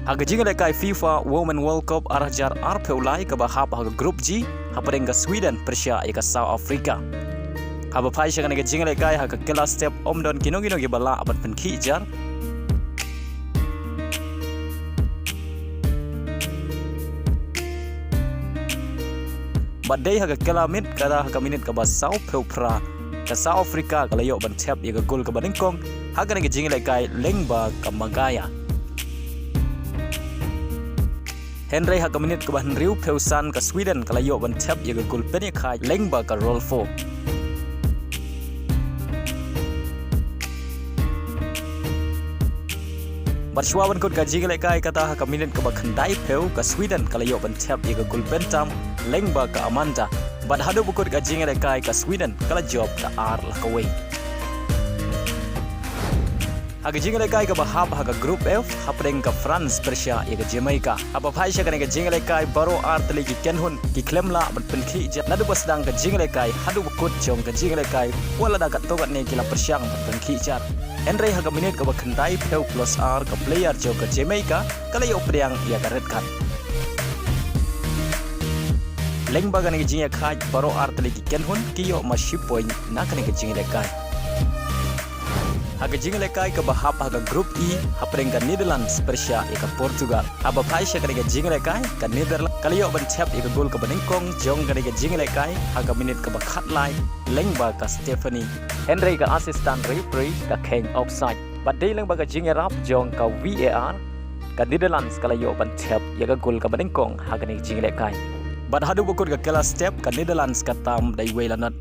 Haga jingle kai FIFA Women World Cup arajar arpeulai ke bahap haga grup G haparenga Sweden Persia ika South Africa. Haba pai shakan ga jingle kai haga kela step omdon kinogino ge bala aban penki jar. Badai haga kela mit kada haga minit ke ba South Peupra ke South Africa kala yo ban tap ika gol ke badingkong haga ga jingle kai lengba ke Magaya. Henry haga minit ke bahan riu peusan ke Sweden kala yo ban tap yaga gol peni khai lengba ke Rolfo. Barswa ban kot gaji ke lekai kata haga minit ke bakhandai peu ke Sweden kala yo ban tap yaga gol pentam lengba ke Amanda. Bad hadu bukut gaji ke lekai ke Sweden kala job ke ar lakaway. Haga jingle kai ke bahap haga group F hapreng ke France Persia yaga Jamaica. Apa phai shakan ke jingle kai baro art lagi kenhun ki klemla ban penki je nadu basdang ke jingle kai hadu bukut jong ke jingle kai wala da togat ne kila Persiang ban penki jar. Henry haga minit ke bakhandai peu plus R ke player jo ke Jamaica kala yo priang yaga red card. Lengba kan ke jingle kai baro art lagi kenhun ki yo masih point nak ke jingle kai. Haga jingle kai ke bahap haga grup E hapreng ke Netherlands Persia ika Portugal. Haba pai shakan ke jingle kai ke Netherlands kali yo ban tap ika gol ke beningkong jong ke jingle kai haga minit ke bakhat lai lengba ke Stephanie. Henry ke assistant referee ke King offside. Badai lengba ke jingle rap jong ke VAR ke Netherlands kali yo ban tap ika gol ke beningkong haga ni jingle kai. Bad hadu bukut ke kela step ke Netherlands ke tam dai welanat.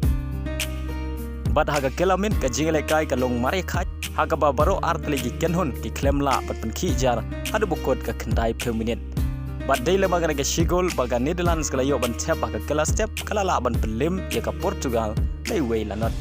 Bad haga kelamin ke jingle kai ke long mari khai haga ba baro art lagi kenhun ki klemla bat penki jar hadu bukut ke kendai per minit. Bad dai lema ke shigol baga Netherlands kala yo ban tap haga kela step kala la ban pelim ya ke Portugal dai welanat.